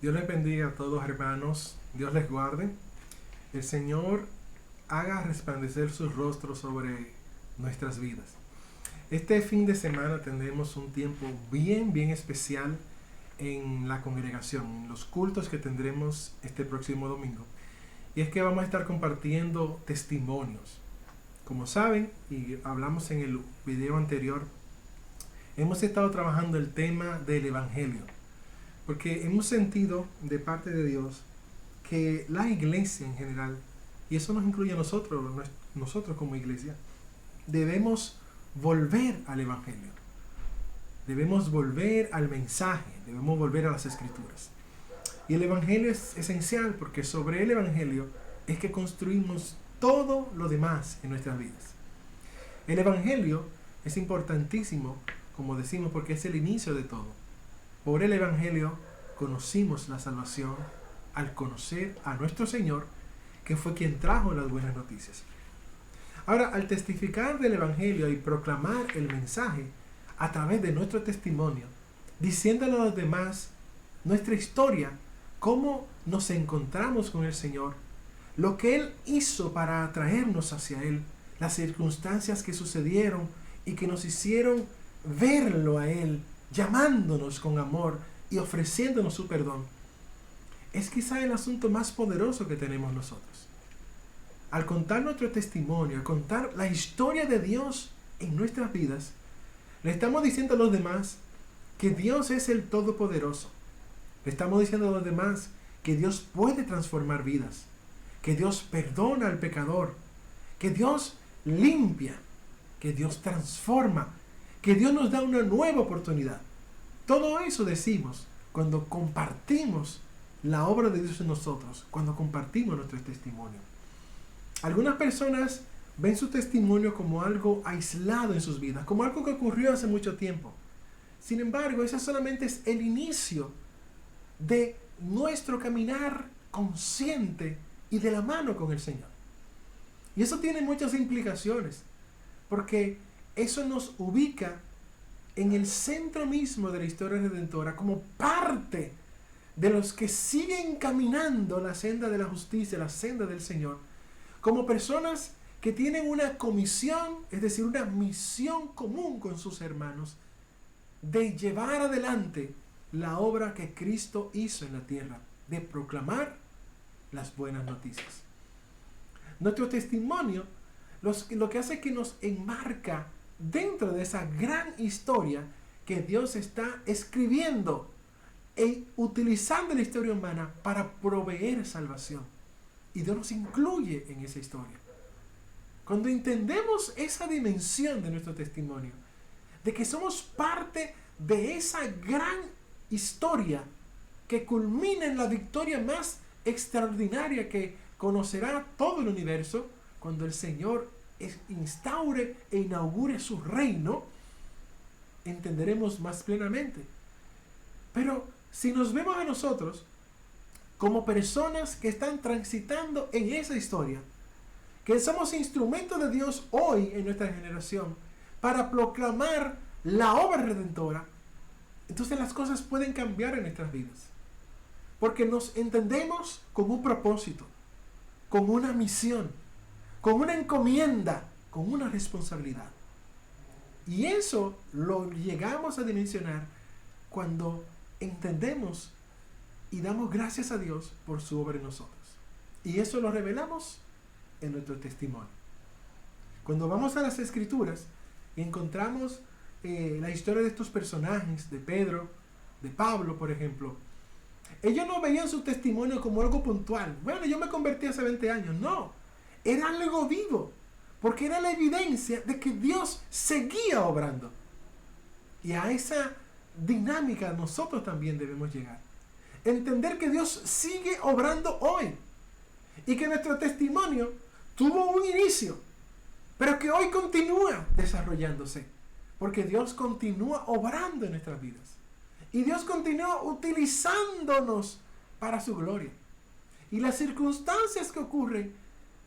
Dios les bendiga a todos, hermanos. Dios les guarde. El Señor haga resplandecer su rostro sobre nuestras vidas. Este fin de semana tendremos un tiempo bien especial en la congregación, en los cultos que tendremos este próximo domingo. Y es que vamos a estar compartiendo testimonios. Como saben, y hablamos en el video anterior, hemos estado trabajando el tema del Evangelio. Porque hemos sentido de parte de Dios que la iglesia en general, y eso nos incluye a nosotros como iglesia, debemos volver al Evangelio. Debemos volver al mensaje, debemos volver a las Escrituras. Y el Evangelio es esencial porque sobre el Evangelio es que construimos todo lo demás en nuestras vidas. El Evangelio es importantísimo, como decimos, porque es el inicio de todo. Por el Evangelio conocimos la salvación al conocer a nuestro Señor, que fue quien trajo las buenas noticias. Ahora, al testificar del Evangelio y proclamar el mensaje a través de nuestro testimonio, diciéndole a los demás nuestra historia, cómo nos encontramos con el Señor, lo que Él hizo para atraernos hacia Él, las circunstancias que sucedieron y que nos hicieron verlo a Él, llamándonos con amor y ofreciéndonos su perdón, es quizá el asunto más poderoso que tenemos nosotros. Al contar nuestro testimonio, al contar la historia de Dios en nuestras vidas, le estamos diciendo a los demás que Dios es el Todopoderoso. Le estamos diciendo a los demás que Dios puede transformar vidas, que Dios perdona al pecador, que Dios limpia, que Dios transforma, que Dios nos da una nueva oportunidad. Todo eso decimos cuando compartimos la obra de Dios en nosotros, cuando compartimos nuestro testimonio. Algunas personas ven su testimonio como algo aislado en sus vidas, como algo que ocurrió hace mucho tiempo. Sin embargo, ese solamente es el inicio de nuestro caminar consciente y de la mano con el Señor. Y eso tiene muchas implicaciones, porque eso nos ubica en el centro mismo de la historia redentora, como parte de los que siguen caminando la senda de la justicia, la senda del Señor, como personas que tienen una comisión, es decir, una misión común con sus hermanos, de llevar adelante la obra que Cristo hizo en la tierra, de proclamar las buenas noticias. Nuestro testimonio lo que hace es que nos enmarca dentro de esa gran historia que Dios está escribiendo e utilizando la historia humana para proveer salvación. Y Dios nos incluye en esa historia. Cuando entendemos esa dimensión de nuestro testimonio, de que somos parte de esa gran historia que culmina en la victoria más extraordinaria que conocerá todo el universo, cuando el Señor instaure e inaugure su reino, entenderemos más plenamente. Pero si nos vemos a nosotros como personas que están transitando en esa historia, que somos instrumentos de Dios hoy en nuestra generación para proclamar la obra redentora, entonces las cosas pueden cambiar en nuestras vidas. Porque nos entendemos con un propósito, con una misión, con una encomienda, con una responsabilidad. Y eso lo llegamos a dimensionar cuando entendemos y damos gracias a Dios por su obra en nosotros. Y eso lo revelamos en nuestro testimonio. Cuando vamos a las Escrituras y encontramos la historia de estos personajes, de Pedro, de Pablo, por ejemplo, ellos no veían su testimonio como algo puntual. Bueno, yo me convertí hace 20 años. No, era algo vivo, porque era la evidencia de que Dios seguía obrando. Y a esa dinámica nosotros también debemos llegar. Entender que Dios sigue obrando hoy y que nuestro testimonio tuvo un inicio, pero que hoy continúa desarrollándose, porque Dios continúa obrando en nuestras vidas. Y Dios continúa utilizándonos para su gloria. Y las circunstancias que ocurren,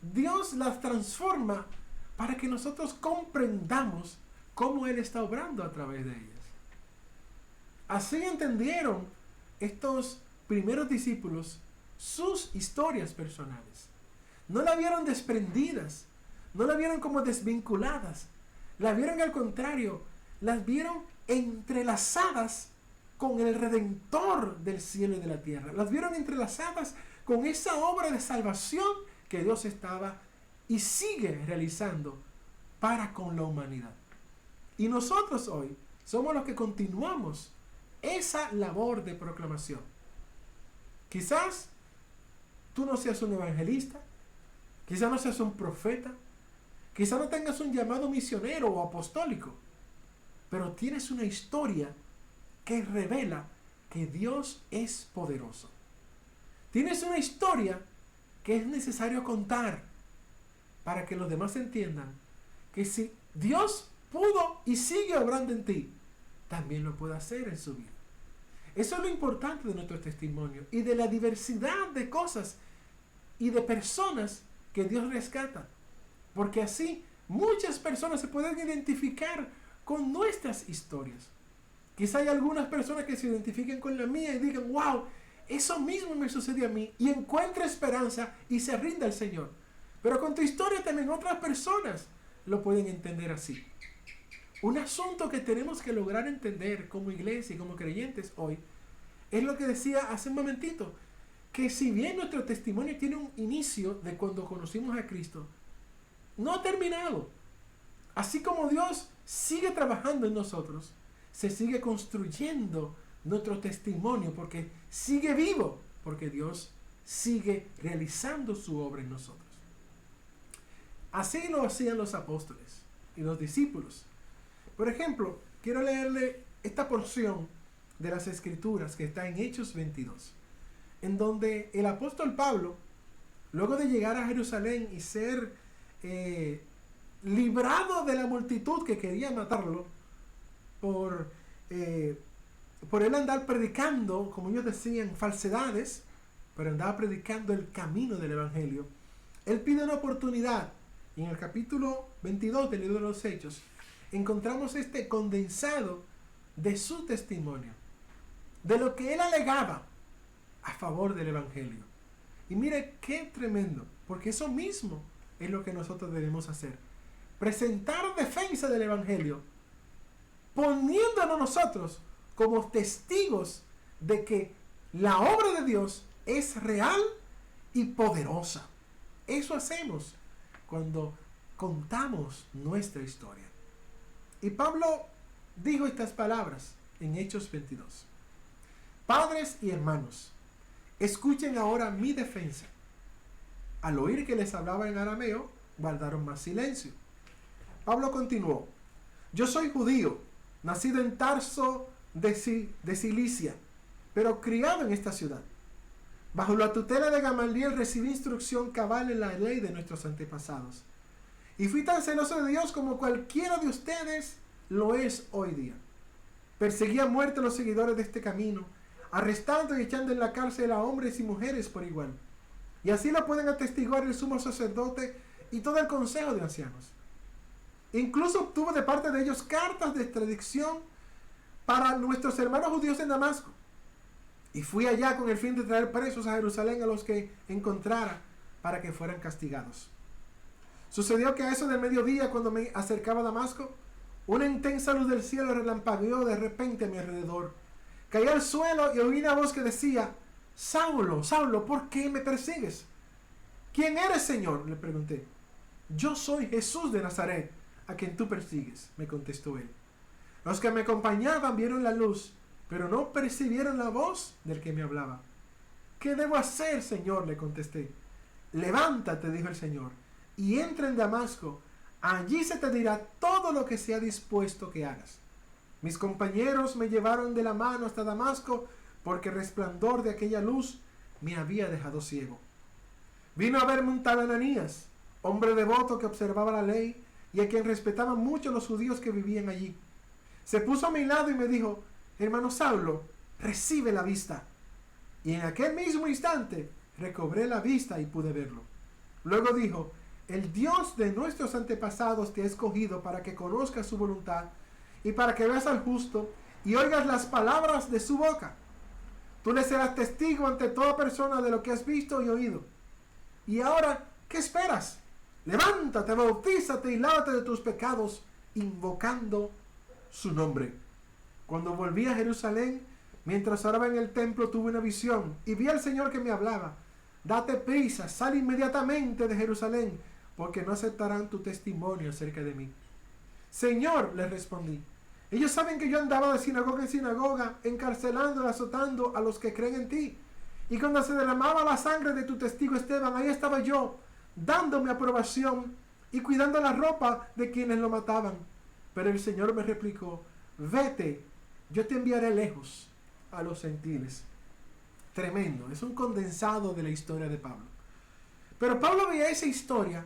Dios las transforma para que nosotros comprendamos cómo Él está obrando a través de ellas. Así entendieron estos primeros discípulos sus historias personales. No la vieron desprendidas, no la vieron como desvinculadas, la vieron al contrario, las vieron entrelazadas con el Redentor del cielo y de la tierra. Las vieron entrelazadas con esa obra de salvación que Dios estaba y sigue realizando para con la humanidad. Y nosotros hoy somos los que continuamos esa labor de proclamación. Quizás tú no seas un evangelista, quizás no seas un profeta, quizás no tengas un llamado misionero o apostólico, pero tienes una historia que revela que Dios es poderoso. Tienes una historia que es necesario contar para que los demás entiendan que si Dios pudo y sigue obrando en ti, también lo puede hacer en su vida. Eso es lo importante de nuestro testimonio y de la diversidad de cosas y de personas que Dios rescata. Porque así muchas personas se pueden identificar con nuestras historias. Quizá hay algunas personas que se identifiquen con la mía y digan, wow, eso mismo me sucedió a mí, y encuentra esperanza y se rinda al Señor. Pero con tu historia también otras personas lo pueden entender así. Un asunto que tenemos que lograr entender como iglesia y como creyentes hoy es lo que decía hace un momentito, que si bien nuestro testimonio tiene un inicio de cuando conocimos a Cristo, no ha terminado. Así como Dios sigue trabajando en nosotros, se sigue construyendo nuestro testimonio porque sigue vivo, porque Dios sigue realizando su obra en nosotros. Así lo hacían los apóstoles y los discípulos. Por ejemplo, quiero leerle esta porción de las Escrituras que está en Hechos 22, en donde el apóstol Pablo, luego de llegar a Jerusalén y ser librado de la multitud que quería matarlo, por él andar predicando, como ellos decían, falsedades, pero andaba predicando el camino del Evangelio, él pide una oportunidad. Y en el capítulo 22 del libro de los Hechos encontramos este condensado de su testimonio, de lo que él alegaba a favor del Evangelio. Y mire qué tremendo, porque eso mismo es lo que nosotros debemos hacer: presentar defensa del Evangelio, poniéndonos nosotros como testigos de que la obra de Dios es real y poderosa. Eso hacemos cuando contamos nuestra historia. Y Pablo dijo estas palabras en Hechos 22. Padres y hermanos, escuchen ahora mi defensa. Al oír que les hablaba en arameo, guardaron más silencio. Pablo continuó: yo soy judío, nacido en Tarso de Cilicia, pero criado en esta ciudad. Bajo la tutela de Gamaliel recibí instrucción cabal en la ley de nuestros antepasados. Y fui tan celoso de Dios como cualquiera de ustedes lo es hoy día. Perseguí a muerte a los seguidores de este camino, arrestando y echando en la cárcel a hombres y mujeres por igual. Y así lo pueden atestiguar el sumo sacerdote y todo el consejo de ancianos. Incluso obtuve de parte de ellos cartas de extradición para nuestros hermanos judíos en Damasco. Y fui allá con el fin de traer presos a Jerusalén a los que encontrara para que fueran castigados. Sucedió que a eso del mediodía, cuando me acercaba a Damasco, una intensa luz del cielo relampagueó de repente a mi alrededor. Caí al suelo y oí una voz que decía: Saulo, Saulo, ¿por qué me persigues? ¿Quién eres, Señor?, le pregunté. Yo soy Jesús de Nazaret, a quien tú persigues, me contestó él. Los que me acompañaban vieron la luz, pero no percibieron la voz del que me hablaba. ¿Qué debo hacer, Señor?, le contesté. Levántate, dijo el Señor, y entra en Damasco. Allí se te dirá todo lo que sea dispuesto que hagas. Mis compañeros me llevaron de la mano hasta Damasco, porque el resplandor de aquella luz me había dejado ciego. Vino a verme un tal Ananías, hombre devoto que observaba la ley y a quien respetaban mucho los judíos que vivían allí. Se puso a mi lado y me dijo: hermano Saulo, recibe la vista. Y en aquel mismo instante recobré la vista y pude verlo. Luego dijo: el Dios de nuestros antepasados te ha escogido para que conozcas su voluntad y para que veas al justo y oigas las palabras de su boca. Tú le serás testigo ante toda persona de lo que has visto y oído. Y ahora, ¿qué esperas? Levántate, bautízate y lávate de tus pecados, invocando su nombre. Cuando volví a Jerusalén, mientras oraba en el templo, tuve una visión y vi al Señor que me hablaba. Date prisa, sal inmediatamente de Jerusalén, porque no aceptarán tu testimonio acerca de mí. Señor, le respondí, ellos saben que yo andaba de sinagoga en sinagoga, encarcelando y azotando a los que creen en ti. Y cuando se derramaba la sangre de tu testigo Esteban, ahí estaba yo, dándome aprobación y cuidando la ropa de quienes lo mataban. Pero el Señor me replicó, vete, yo te enviaré lejos a los gentiles. Tremendo, es un condensado de la historia de Pablo. Pero Pablo veía esa historia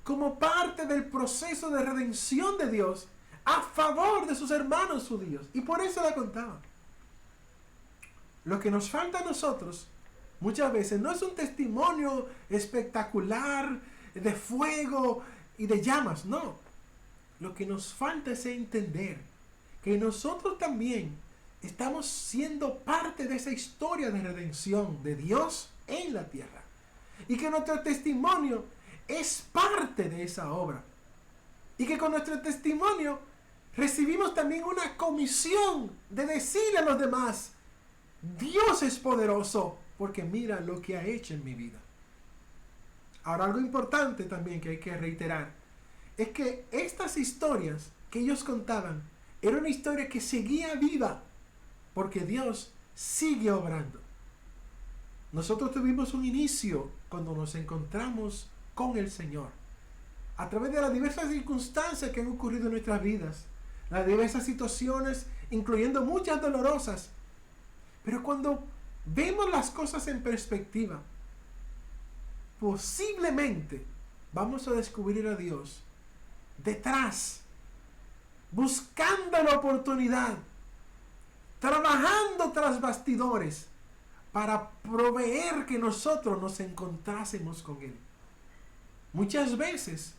como parte del proceso de redención de Dios a favor de sus hermanos judíos. Y por eso la contaba. Lo que nos falta a nosotros muchas veces no es un testimonio espectacular de fuego y de llamas, no. Lo que nos falta es entender que nosotros también estamos siendo parte de esa historia de redención de Dios en la tierra. Y que nuestro testimonio es parte de esa obra. Y que con nuestro testimonio recibimos también una comisión de decirle a los demás, Dios es poderoso, porque mira lo que ha hecho en mi vida. Ahora, algo importante también que hay que reiterar, es que estas historias que ellos contaban, era una historia que seguía viva, porque Dios sigue obrando. Nosotros tuvimos un inicio cuando nos encontramos con el Señor, a través de las diversas circunstancias que han ocurrido en nuestras vidas, las diversas situaciones, incluyendo muchas dolorosas. Pero cuando vemos las cosas en perspectiva, posiblemente vamos a descubrir a Dios detrás, buscando la oportunidad, trabajando tras bastidores para proveer que nosotros nos encontrásemos con Él. Muchas veces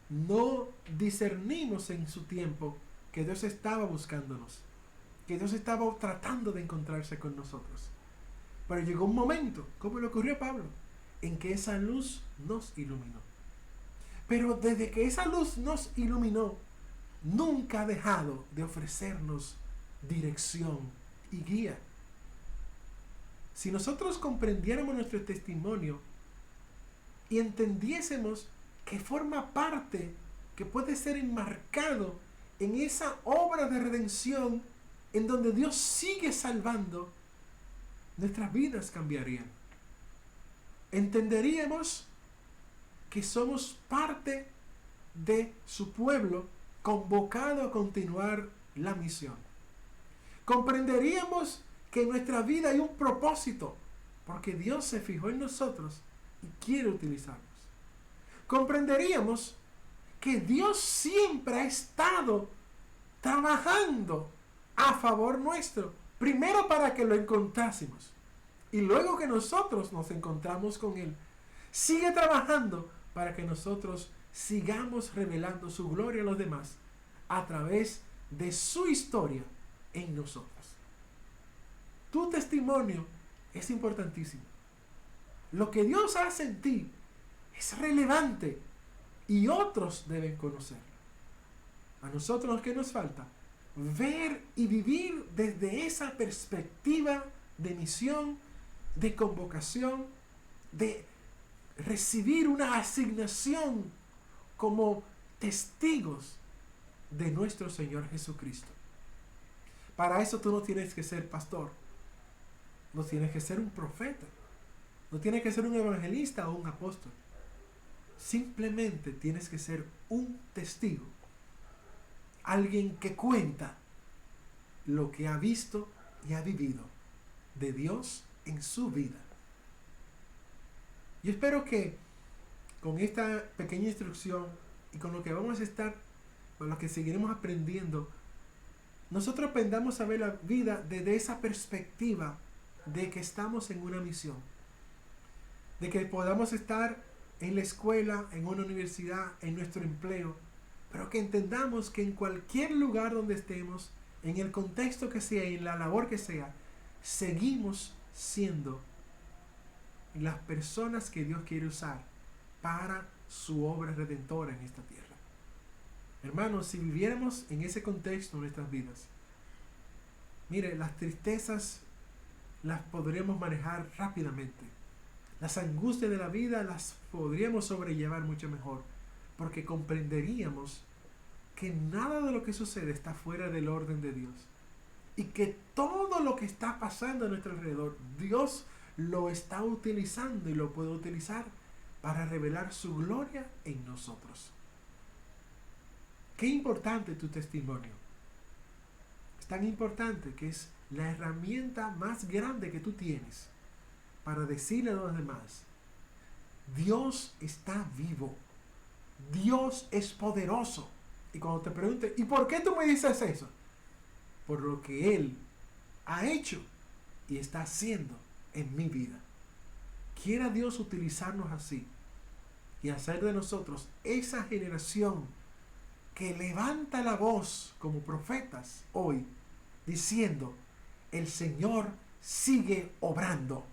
no discernimos en su tiempo que Dios estaba buscándonos, que Dios estaba tratando de encontrarse con nosotros. Pero llegó un momento, como le ocurrió a Pablo, en que esa luz nos iluminó. Pero desde que esa luz nos iluminó, nunca ha dejado de ofrecernos dirección y guía. Si nosotros comprendiéramos nuestro testimonio y entendiésemos que forma parte, que puede ser enmarcado en esa obra de redención en donde Dios sigue salvando, nuestras vidas cambiarían. Entenderíamos que somos parte de su pueblo convocado a continuar la misión. Comprenderíamos que en nuestra vida hay un propósito, porque Dios se fijó en nosotros y quiere utilizarnos. Comprenderíamos que Dios siempre ha estado trabajando a favor nuestro, primero para que lo encontrásemos y luego que nosotros nos encontramos con Él, sigue trabajando para que nosotros sigamos revelando su gloria a los demás a través de su historia en nosotros. Tu testimonio es importantísimo. Lo que Dios hace en ti es relevante y otros deben conocerlo. A nosotros, ¿qué nos falta? Ver y vivir desde esa perspectiva de misión, de convocación, de recibir una asignación como testigos de nuestro Señor Jesucristo. Para eso tú no tienes que ser pastor, no tienes que ser un profeta, no tienes que ser un evangelista o un apóstol. Simplemente tienes que ser un testigo, alguien que cuenta lo que ha visto y ha vivido de Dios en su vida. Yo espero que con esta pequeña instrucción y con lo que vamos a estar, con lo que seguiremos aprendiendo, nosotros aprendamos a ver la vida desde esa perspectiva de que estamos en una misión, de que podamos estar en la escuela, en una universidad, en nuestro empleo, pero que entendamos que en cualquier lugar donde estemos, en el contexto que sea y en la labor que sea, seguimos siendo las personas que Dios quiere usar para su obra redentora en esta tierra. Hermanos, si viviéramos en ese contexto en nuestras vidas, mire, las tristezas las podríamos manejar rápidamente. Las angustias de la vida las podríamos sobrellevar mucho mejor, porque comprenderíamos que nada de lo que sucede está fuera del orden de Dios. Y que todo lo que está pasando a nuestro alrededor, Dios lo está utilizando y lo puede utilizar para revelar su gloria en nosotros. Qué importante tu testimonio. Es tan importante que es la herramienta más grande que tú tienes para decirle a los demás: Dios está vivo. Dios es poderoso. Y cuando te pregunte, ¿y por qué tú me dices eso? Por lo que Él ha hecho y está haciendo en mi vida. Quiera Dios utilizarnos así y hacer de nosotros esa generación que levanta la voz como profetas hoy, diciendo: el Señor sigue obrando.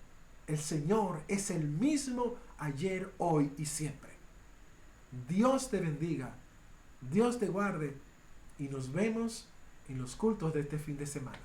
El Señor es el mismo ayer, hoy y siempre. Dios te bendiga, Dios te guarde, y nos vemos en los cultos de este fin de semana.